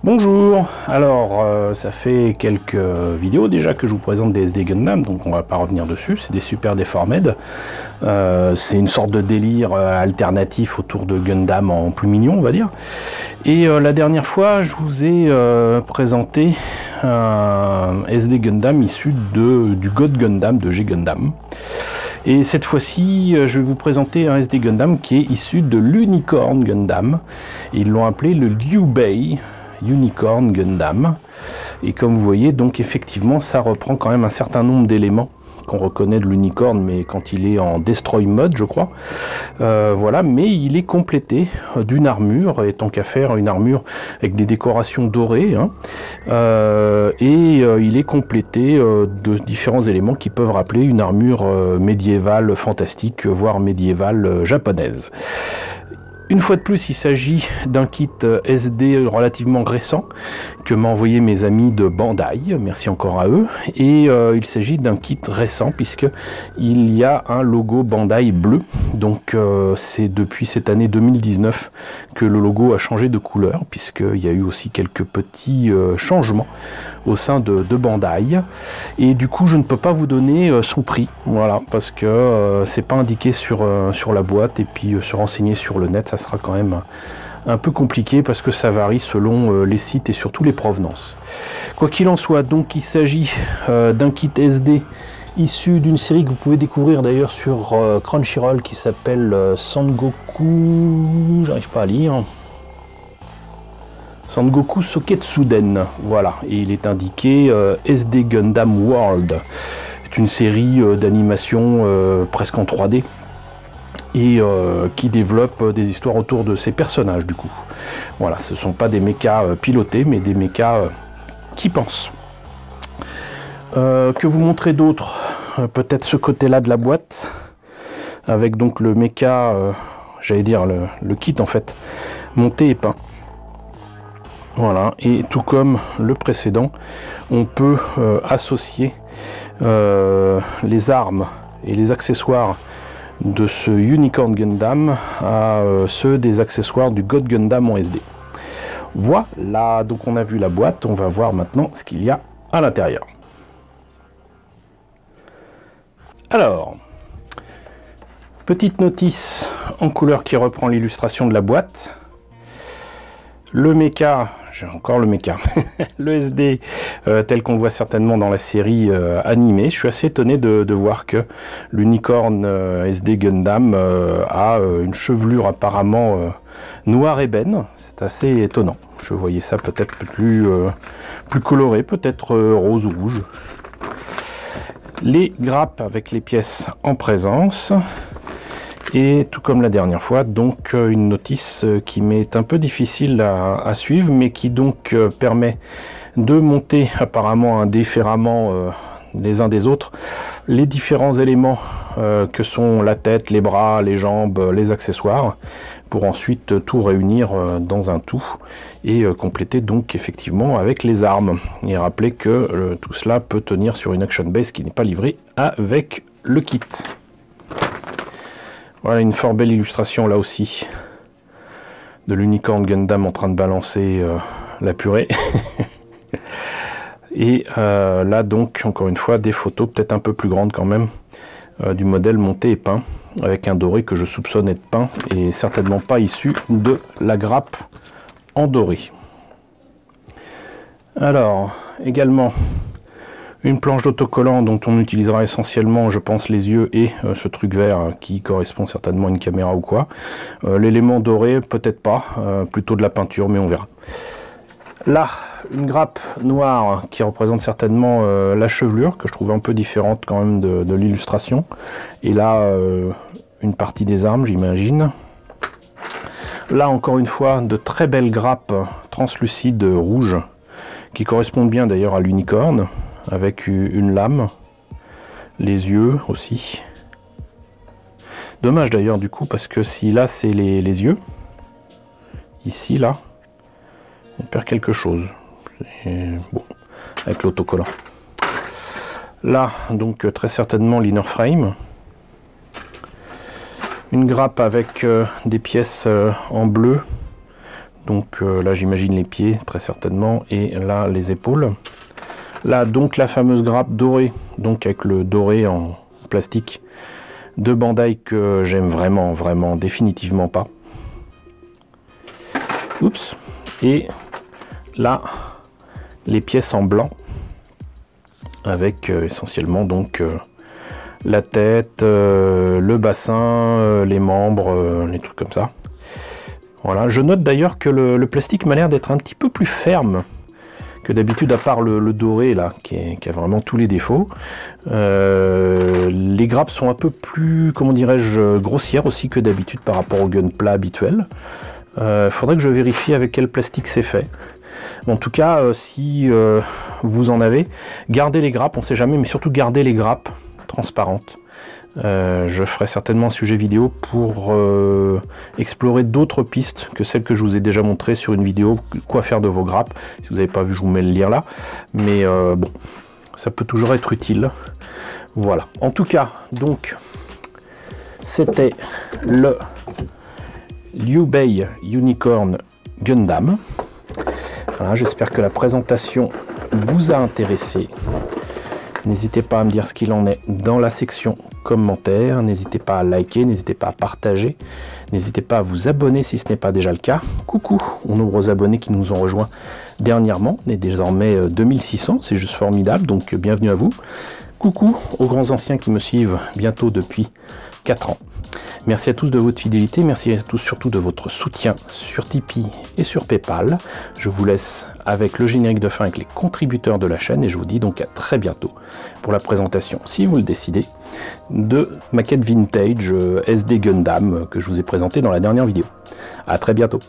Bonjour, alors ça fait quelques vidéos déjà que je vous présente des SD Gundam, donc on va pas revenir dessus, c'est des Super Deformed. C'est une sorte de délire alternatif autour de Gundam en plus mignon on va dire. Et la dernière fois je vous ai présenté un SD Gundam issu du God Gundam de G Gundam. Et cette fois-ci, je vais vous présenter un SD Gundam qui est issu de l'Unicorn Gundam. Ils l'ont appelé le Liu Bei Unicorn Gundam. Et comme vous voyez, donc effectivement, ça reprend quand même un certain nombre d'éléments qu'on reconnaît de l'Unicorn, mais quand il est en Destroy Mode, je crois. Voilà, mais il est complété d'une armure, et tant qu'à faire, une armure avec des décorations dorées. Hein. Il est complété de différents éléments qui peuvent rappeler une armure médiévale fantastique, voire médiévale japonaise. Une fois de plus, il s'agit d'un kit SD relativement récent que m'ont envoyé mes amis de Bandai, merci encore à eux. Et il s'agit d'un kit récent puisque il y a un logo Bandai bleu. Donc c'est depuis cette année 2019 que le logo a changé de couleur puisqu'il y a eu aussi quelques petits changements au sein de Bandai. Et du coup, je ne peux pas vous donner son prix, voilà, parce que c'est pas indiqué sur la boîte et puis se renseigner sur le net, ça sera quand même un peu compliqué parce que ça varie selon les sites et surtout les provenances. Quoi qu'il en soit, donc il s'agit d'un kit SD issu d'une série que vous pouvez découvrir d'ailleurs sur Crunchyroll qui s'appelle Sangoku, j'arrive pas à lire, Sangoku Soketsuden, voilà, et il est indiqué SD Gundam World. C'est une série d'animation presque en 3D et qui développe des histoires autour de ces personnages du coup. Voilà, ce ne sont pas des mechas pilotés, mais des mechas qui pensent. Que vous montrer d'autres, peut-être ce côté-là de la boîte, avec donc le mecha, j'allais dire le kit en fait, monté et peint. Voilà, et tout comme le précédent, on peut associer les armes et les accessoires de ce Unicorn Gundam à ceux des accessoires du God Gundam en SD. Voilà, donc on a vu la boîte, on va voir maintenant ce qu'il y a à l'intérieur. Alors, petite notice en couleur qui reprend l'illustration de la boîte. Le mecha, j'ai encore le mecha, le SD tel qu'on le voit certainement dans la série animée. Je suis assez étonné de voir que l'Unicorn SD Gundam a une chevelure apparemment noire ébène. C'est assez étonnant. Je voyais ça peut-être plus coloré, peut-être rose ou rouge. Les grappes avec les pièces en présence. Et tout comme la dernière fois, donc une notice qui m'est un peu difficile à suivre, mais qui donc permet de monter apparemment indifféremment les uns des autres les différents éléments que sont la tête, les bras, les jambes, les accessoires, pour ensuite tout réunir dans un tout et compléter donc effectivement avec les armes. Et rappeler que tout cela peut tenir sur une action base qui n'est pas livrée avec le kit. Voilà une fort belle illustration là aussi de l'Unicorn Gundam en train de balancer la purée. Et là donc encore une fois des photos peut-être un peu plus grandes quand même du modèle monté et peint avec un doré que je soupçonne être peint et certainement pas issu de la grappe en doré. Alors également une planche d'autocollant dont on utilisera essentiellement, je pense, les yeux et ce truc vert qui correspond certainement à une caméra ou quoi. L'élément doré, peut-être pas, plutôt de la peinture, mais on verra. Là, une grappe noire qui représente certainement la chevelure, que je trouve un peu différente quand même de l'illustration. Et là, une partie des armes, j'imagine. Là, encore une fois, de très belles grappes translucides rouges, qui correspondent bien d'ailleurs à l'unicorne, avec une lame, les yeux aussi. Dommage d'ailleurs du coup, parce que si là c'est les yeux, ici là, on perd quelque chose. Bon, avec l'autocollant. Là, donc très certainement l'inner frame. Une grappe avec des pièces en bleu, Donc là j'imagine les pieds très certainement, et là les épaules. Là donc la fameuse grappe dorée, donc avec le doré en plastique de Bandai que j'aime vraiment définitivement pas. Oups. Et là les pièces en blanc avec essentiellement donc la tête, le bassin, les membres, les trucs comme ça. Voilà, je note d'ailleurs que le plastique m'a l'air d'être un petit peu plus ferme que d'habitude, à part le doré là, qui a vraiment tous les défauts. Les grappes sont un peu plus, comment dirais-je, grossières aussi que d'habitude par rapport au gun plat habituel. Faudrait que je vérifie avec quel plastique c'est fait. En tout cas, si vous en avez, gardez les grappes, on sait jamais, mais surtout gardez les grappes transparentes. Je ferai certainement un sujet vidéo pour explorer d'autres pistes que celles que je vous ai déjà montrées sur une vidéo, quoi faire de vos grappes. Si vous n'avez pas vu, je vous mets le lien là. Mais bon, ça peut toujours être utile. Voilà. En tout cas, donc, c'était le Liu Bei Unicorn Gundam. Voilà, j'espère que la présentation vous a intéressé. N'hésitez pas à me dire ce qu'il en est dans la section commentaires. N'hésitez pas à liker, n'hésitez pas à partager. N'hésitez pas à vous abonner si ce n'est pas déjà le cas. Coucou aux nombreux abonnés qui nous ont rejoints dernièrement. On est désormais 2600, c'est juste formidable, donc bienvenue à vous. Coucou aux grands anciens qui me suivent bientôt depuis 4 ans. Merci à tous de votre fidélité, merci à tous surtout de votre soutien sur Tipeee et sur Paypal. Je vous laisse avec le générique de fin avec les contributeurs de la chaîne et je vous dis donc à très bientôt pour la présentation, si vous le décidez, de maquette vintage SD Gundam que je vous ai présenté dans la dernière vidéo. À très bientôt.